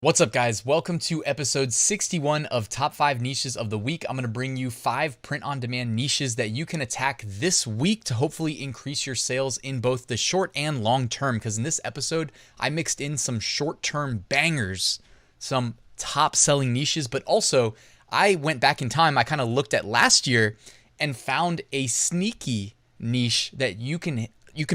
What's up, guys? Welcome to episode 61 of Top 5 Niches of the Week. I'm going to bring you 5 print-on-demand niches that you can attack this week to hopefully increase your sales in both the short and long term. Because in this episode, I mixed in some short-term bangers, some top-selling niches, but also I went back in time. I kind of looked at last year and found a sneaky niche that you can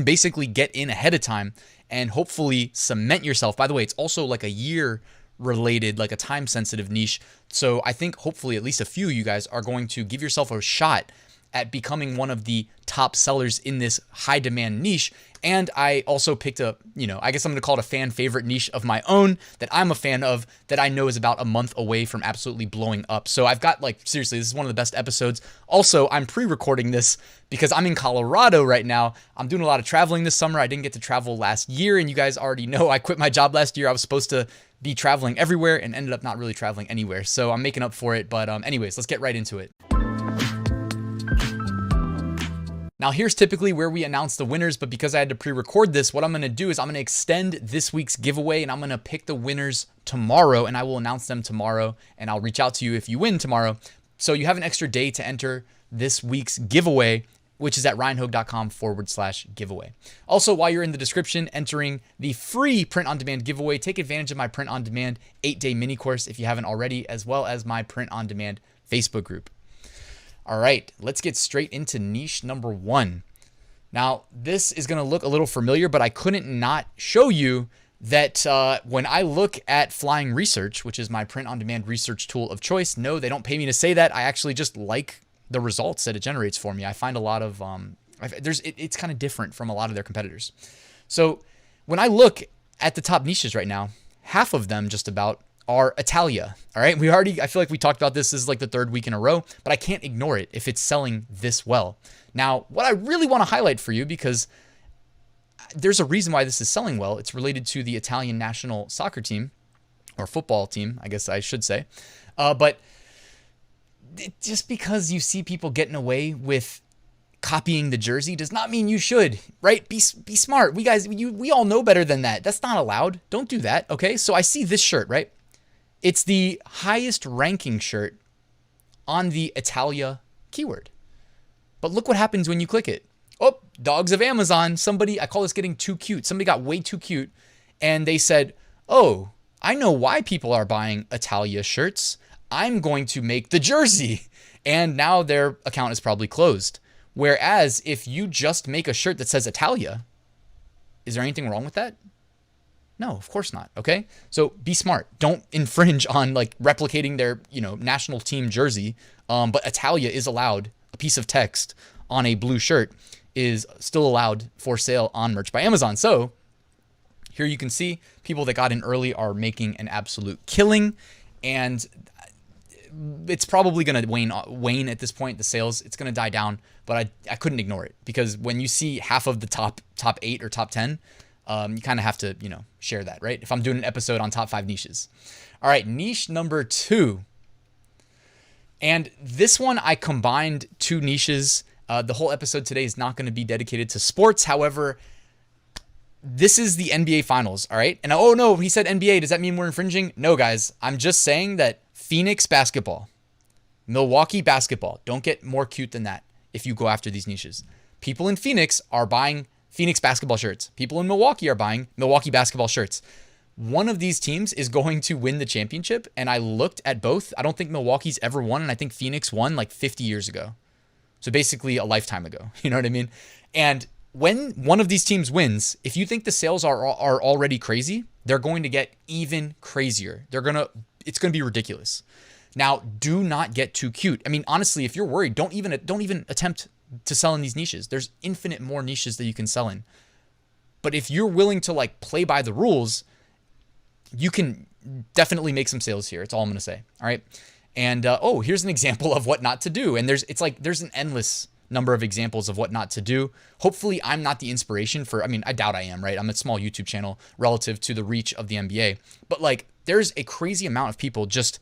basically get in ahead of time and hopefully cement yourself. By the way, it's also like a year related, like a time sensitive niche. So I think hopefully at least a few of you guys are going to give yourself a shot at becoming one of the top sellers in this high demand niche. And I also picked up, I guess I'm going to call it a fan favorite niche of my own that I'm a fan of, that I know is about a month away from absolutely blowing up. So I've got, seriously, this is one of the best episodes. Also, I'm pre-recording this because I'm in Colorado right now. I'm doing a lot of traveling this summer. I didn't get to travel last year, and you guys already know I quit my job last year. I was supposed to be traveling everywhere and ended up not really traveling anywhere. So I'm making up for it. But anyways, let's get right into it. Now, here's typically where we announce the winners, but because I had to pre-record this, what I'm going to do is I'm going to extend this week's giveaway, and I'm going to pick the winners tomorrow, and I will announce them tomorrow, and I'll reach out to you if you win tomorrow. So you have an extra day to enter this week's giveaway, which is at ryanhogue.com/giveaway. Also, while you're in the description entering the free print-on-demand giveaway, take advantage of my print-on-demand 8-day mini course if you haven't already, as well as my print-on-demand Facebook group. All right, let's get straight into niche number 1. Now, this is going to look a little familiar, but I couldn't not show you that when I look at Flying Research, which is my print-on-demand research tool of choice, no, they don't pay me to say that. I actually just like the results that it generates for me. I find a lot of, it's kind of different from a lot of their competitors. So when I look at the top niches right now, half of them just about are ITALIA. All right. I feel like we talked about this. This is like the 3rd week in a row, but I can't ignore it if it's selling this well. Now, what I really want to highlight for you, because there's a reason why this is selling well. It's related to the Italian national soccer team, or football team, I guess I should say. But just because you see people getting away with copying the jersey does not mean you should, right? Be smart. We all know better than that. That's not allowed. Don't do that. Okay. So I see this shirt, right? It's the highest ranking shirt on the ITALIA keyword. But look what happens when you click it. Oh, dogs of Amazon. I call this getting too cute. Somebody got way too cute and they said, oh, I know why people are buying ITALIA shirts. I'm going to make the jersey. And now their account is probably closed. Whereas if you just make a shirt that says ITALIA, is there anything wrong with that? No, of course not. Okay. So be smart. Don't infringe on replicating their, national team jersey. But ITALIA is allowed. A piece of text on a blue shirt is still allowed for sale on Merch by Amazon. So here you can see people that got in early are making an absolute killing, and it's probably going to wane at this point. The sales, it's going to die down, but I couldn't ignore it, because when you see half of the top 8 or top 10, you kind of have to, share that, right? If I'm doing an episode on top 5 niches. All right, niche number 2. And this one, I combined 2 niches. The whole episode today is not going to be dedicated to sports. However, this is the NBA Finals, all right? And oh no, he said NBA. Does that mean we're infringing? No, guys. I'm just saying that Phoenix basketball, Milwaukee basketball, don't get more cute than that if you go after these niches. People in Phoenix are buying Phoenix basketball shirts. People in Milwaukee are buying Milwaukee basketball shirts. One of these teams is going to win the championship, and I looked at both. I don't think Milwaukee's ever won, and I think Phoenix won 50 years ago. So basically a lifetime ago. You know what I mean? And when one of these teams wins, if you think the sales are already crazy, they're going to get even crazier. It's going to be ridiculous. Now, do not get too cute. I mean, honestly, if you're worried, don't even attempt to sell in these niches. There's infinite more niches that you can sell in. But if you're willing to play by the rules, you can definitely make some sales here. It's all I'm going to say. All right. And here's an example of what not to do. And there's an endless number of examples of what not to do. Hopefully I'm not the inspiration I doubt I am, right? I'm a small YouTube channel relative to the reach of the NBA, but there's a crazy amount of people just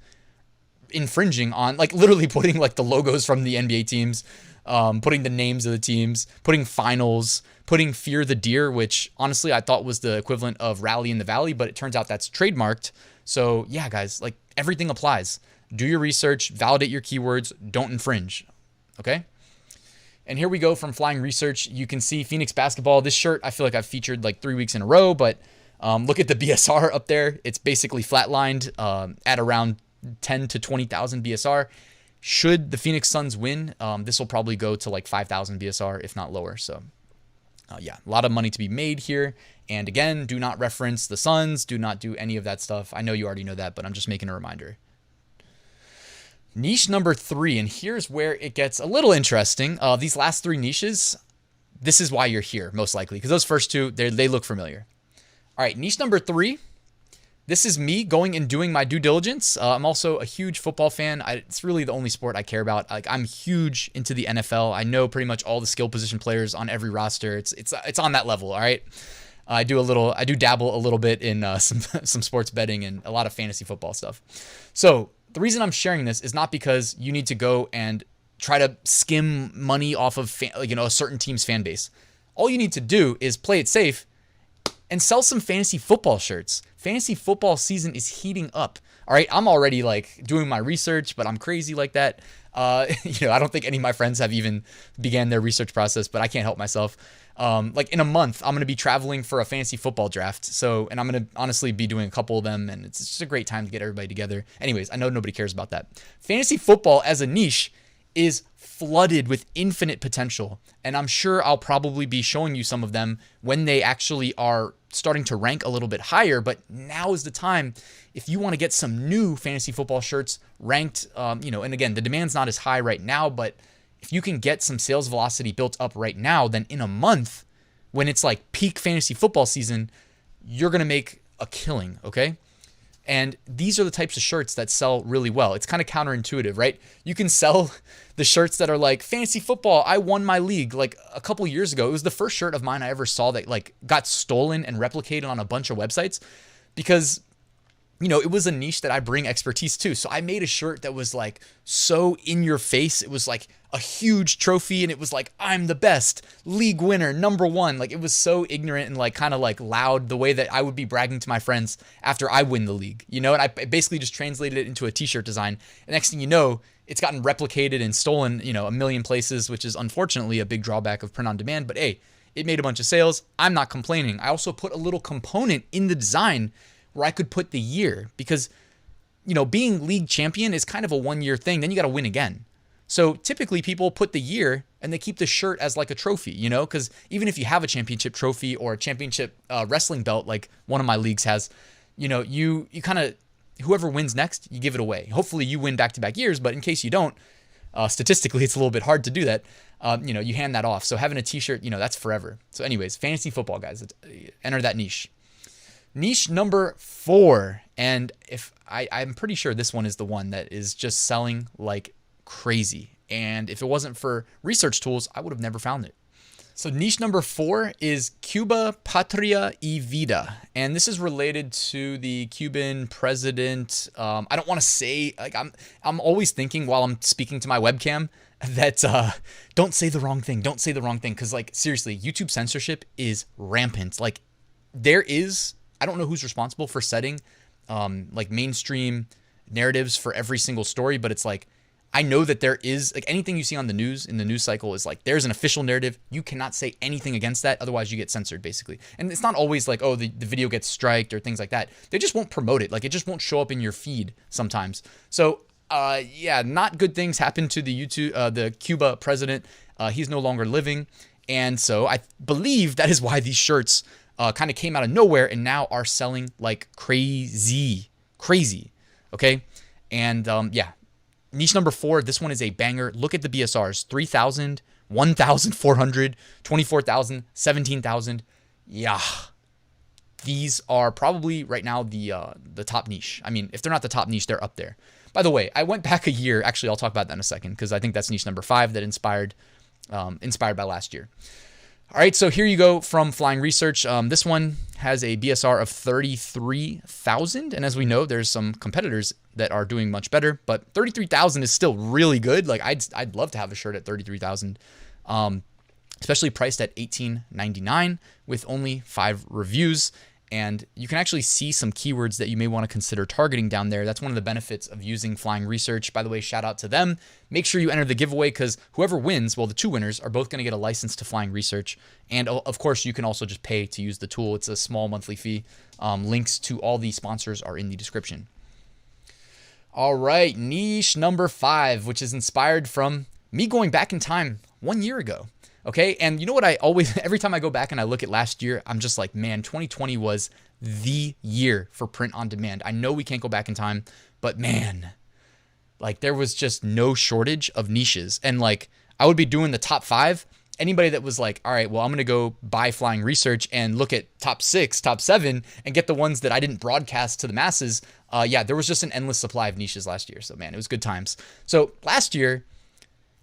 infringing on, literally putting the logos from the NBA teams putting the names of the teams, putting finals, putting Fear the Deer, which honestly I thought was the equivalent of Rally in the Valley, but it turns out that's trademarked. So yeah, guys, like everything applies. Do your research, validate your keywords, don't infringe. Okay? And here we go from Flying Research. You can see Phoenix Basketball. This shirt, I feel like I've featured like 3 weeks in a row, but look at the BSR up there. It's basically flatlined at around 10 to 20,000 BSR. Should the Phoenix Suns win, this will probably go to like 5,000 BSR, if not lower. So yeah, a lot of money to be made here. And again, do not reference the Suns. Do not do any of that stuff. I know you already know that, but I'm just making a reminder. Niche number 3, and here's where it gets a little interesting. These last 3 niches, this is why you're here, most likely, because those first 2, they look familiar. All right, niche number 3. This is me going and doing my due diligence. I'm also a huge football fan. It's really the only sport I care about. Like, I'm huge into the NFL. I know pretty much all the skill position players on every roster. It's on that level. All right. I do dabble a little bit in some sports betting and a lot of fantasy football stuff. So the reason I'm sharing this is not because you need to go and try to skim money off of a certain team's fan base. All you need to do is play it safe and sell some fantasy football shirts. Fantasy football season is heating up. All right, I'm already like doing my research, but I'm crazy like that. I don't think any of my friends have even began their research process, but I can't help myself. Like in a month, I'm going to be traveling for a fantasy football draft. And I'm going to honestly be doing a couple of them, and it's just a great time to get everybody together. Anyways, I know nobody cares about that. Fantasy football as a niche is flooded with infinite potential, and I'm sure I'll probably be showing you some of them when they actually are starting to rank a little bit higher. But now is the time if you want to get some new fantasy football shirts ranked, and again, the demand's not as high right now, but if you can get some sales velocity built up right now, then in a month, when it's like peak fantasy football season, you're going to make a killing, okay? And these are the types of shirts that sell really well. It's kind of counterintuitive, right? You can sell the shirts that are like, fantasy football, I won my league. Like a couple years ago, it was the first shirt of mine I ever saw that like got stolen and replicated on a bunch of websites because it was a niche that I bring expertise to. So I made a shirt that was like so in your face. It was like a huge trophy and it was like, I'm the best league winner, #1. Like it was so ignorant and like kind of like loud the way that I would be bragging to my friends after I win the league, and I basically just translated it into a t-shirt design. And next thing you know, it's gotten replicated and stolen, a million places, which is unfortunately a big drawback of print on demand. But hey, it made a bunch of sales. I'm not complaining. I also put a little component in the design where I could put the year because, being league champion is kind of a 1-year thing. Then you got to win again. So typically people put the year and they keep the shirt as like a trophy, because even if you have a championship trophy or a championship wrestling belt, like one of my leagues has, you kind of, whoever wins next, you give it away. Hopefully you win back-to-back years, but in case you don't, statistically, it's a little bit hard to do that. You hand that off. So having a t-shirt, that's forever. So anyways, fantasy football, guys, enter that niche. Niche number 4, and I'm pretty sure this one is the one that is just selling like crazy. And if it wasn't for research tools, I would have never found it. So niche number 4 is Cuba Patria y Vida. And this is related to the Cuban president. I don't want to say, like, I'm always thinking while I'm speaking to my webcam that don't say the wrong thing. Don't say the wrong thing. Because like, seriously, YouTube censorship is rampant. Like I don't know who's responsible for setting like mainstream narratives for every single story, but it's like, I know that there is like anything you see on the news in the news cycle is like, there's an official narrative. You cannot say anything against that. Otherwise you get censored basically. And it's not always like, oh, the video gets striked or things like that. They just won't promote it. Like it just won't show up in your feed sometimes. So yeah, not good things happen to the Cuba president. He's no longer living. And so I believe that is why these shirts kind of came out of nowhere and now are selling like crazy. Okay. And yeah, niche number 4, this one is a banger. Look at the BSRs, 3,000, 1,400, 24,000, 17,000. Yeah. These are probably right now the top niche. I mean, if they're not the top niche, they're up there. By the way, I went back a year. Actually, I'll talk about that in a second because I think that's niche number 5 that inspired by last year. All right, so here you go from Flying Research. This one has a BSR of 33,000. And as we know, there's some competitors that are doing much better, but 33,000 is still really good. Like I'd love to have a shirt at 33,000, especially priced at $18.99 with only 5 reviews. And you can actually see some keywords that you may want to consider targeting down there. That's one of the benefits of using Flying Research. By the way, shout out to them. Make sure you enter the giveaway because whoever wins, well, the 2 winners are both going to get a license to Flying Research. And of course, you can also just pay to use the tool. It's a small monthly fee. Links to all the sponsors are in the description. All right, niche number 5, which is inspired from me going back in time 1 year ago. Okay, and you know what I always, every time I go back and I look at last year, I'm just like, man, 2020 was the year for print on demand. I know we can't go back in time, but man, like there was just no shortage of niches. And like I would be doing the top 5. Anybody that was like, all right, well, I'm going to go buy Flying Research and look at top 6, top 7, and get the ones that I didn't broadcast to the masses. Yeah, there was just an endless supply of niches last year. So man, it was good times. So last year,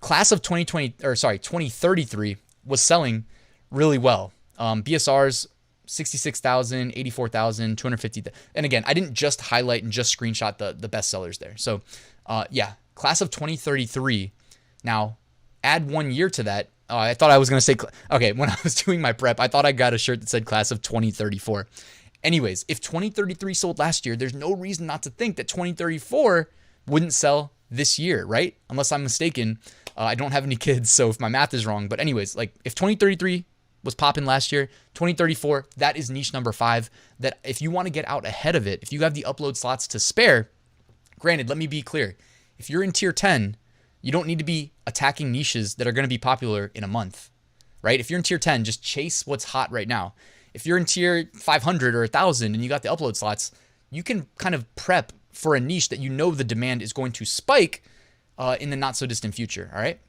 class of 2033 was selling really well. BSRs, 66,000, 84,000, 250. And again, I didn't just highlight and just screenshot the best sellers there. So yeah, class of 2033. Now add 1 year to that. I thought I was going to say, okay, when I was doing my prep, I thought I got a shirt that said class of 2034. Anyways, if 2033 sold last year, there's no reason not to think that 2034 wouldn't sell this year, right? Unless I'm mistaken. I don't have any kids, so if my math is wrong. But anyways, like if 2033 was popping last year, 2034, that is niche number 5. That if you want to get out ahead of it, if you have the upload slots to spare, granted, let me be clear. If you're in tier 10, you don't need to be attacking niches that are going to be popular in a month, right? If you're in tier 10, just chase what's hot right now. If you're in tier 500 or 1,000 and you got the upload slots, you can kind of prep for a niche that you know the demand is going to spike in the not so distant future. All right.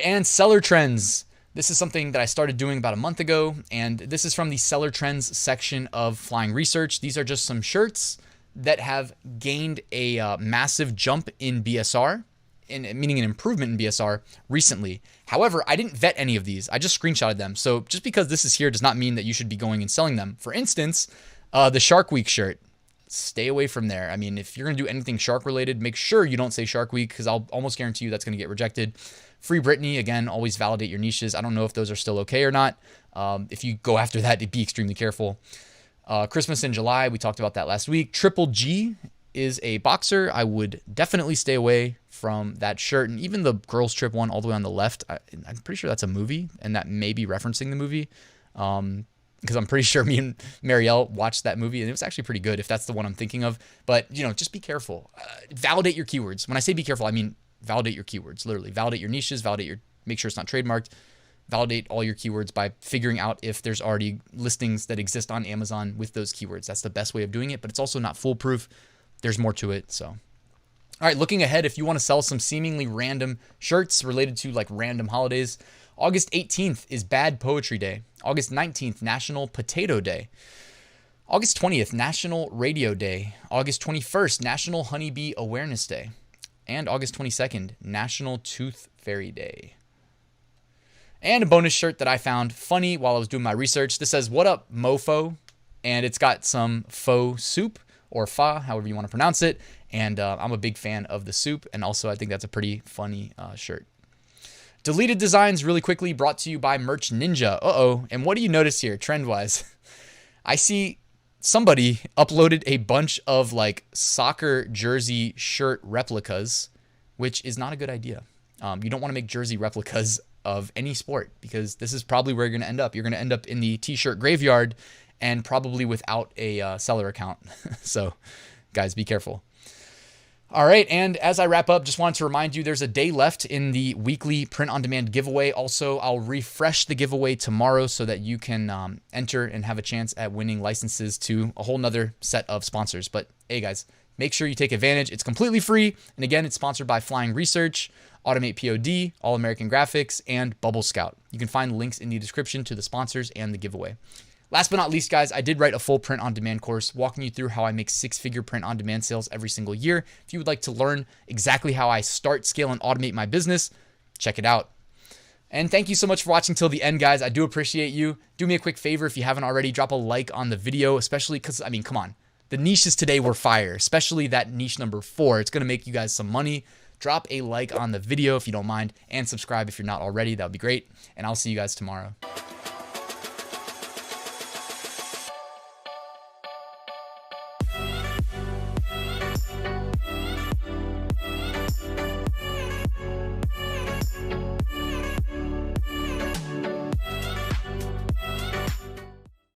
And seller trends. This is something that I started doing about a month ago, and this is from the seller trends section of Flying Research. These are just some shirts that have gained a massive jump in BSR, meaning an improvement in BSR recently. However, I didn't vet any of these. I just screenshotted them. So just because this is here does not mean that you should be going and selling them. For instance, the Shark Week shirt. Stay away from there. I mean, if you're going to do anything shark related, make sure you don't say Shark Week because I'll almost guarantee you that's going to get rejected. Free Britney, again, always validate your niches. I don't know if those are still okay or not. If you go after that, be extremely careful. Christmas in July, we talked about that last week. Triple G is a boxer. I would definitely stay away from that shirt. And even the girls trip one all the way on the left, I'm pretty sure that's a movie and that may be referencing the movie. Because I'm pretty sure me and Marielle watched that movie and it was actually pretty good if that's the one I'm thinking of. But, you know, just be careful. Validate your keywords. When I say be careful, I mean validate your keywords, literally. Validate your niches, make sure it's not trademarked. Validate all your keywords by figuring out if there's already listings that exist on Amazon with those keywords. That's the best way of doing it, but it's also not foolproof. There's more to it, so. All right, looking ahead, if you want to sell some seemingly random shirts related to like random holidays, August 18th is Bad Poetry Day. August 19th, National Potato Day. August 20th, National Radio Day. August 21st, National Honeybee Awareness Day. And August 22nd, National Tooth Fairy Day. And a bonus shirt that I found funny while I was doing my research. This says, "What up, mofo?" And it's got some faux soup or pho, however you want to pronounce it. And I'm a big fan of the soup. And also, I think that's a pretty funny shirt. Deleted designs really quickly, brought to you by Merch Ninja. And what do you notice here trend-wise? I see somebody uploaded a bunch of like soccer jersey shirt replicas, which is not a good idea. You don't want to make jersey replicas of any sport because this is probably where you're going to end up. You're going to end up in the t-shirt graveyard and probably without a seller account. So guys, be careful. All right, and as I wrap up, just wanted to remind you there's a day left in the weekly print-on-demand giveaway. Also, I'll refresh the giveaway tomorrow so that you can enter and have a chance at winning licenses to a whole nother set of sponsors. But hey, guys, make sure you take advantage. It's completely free, and again, it's sponsored by Flying Research, AutomatePOD, All American Graphics, and Bubble Scout. You can find links in the description to the sponsors and the giveaway. Last but not least, guys, I did write a full print-on-demand course walking you through how I make six-figure print-on-demand sales every single year. If you would like to learn exactly how I start, scale, and automate my business, check it out. And thank you so much for watching till the end, guys. I do appreciate you. Do me a quick favor if you haven't already, drop a like on the video, especially because, I mean, come on. The niches today were fire, especially that niche number 4. It's going to make you guys some money. Drop a like on the video if you don't mind, and subscribe if you're not already. That would be great. And I'll see you guys tomorrow.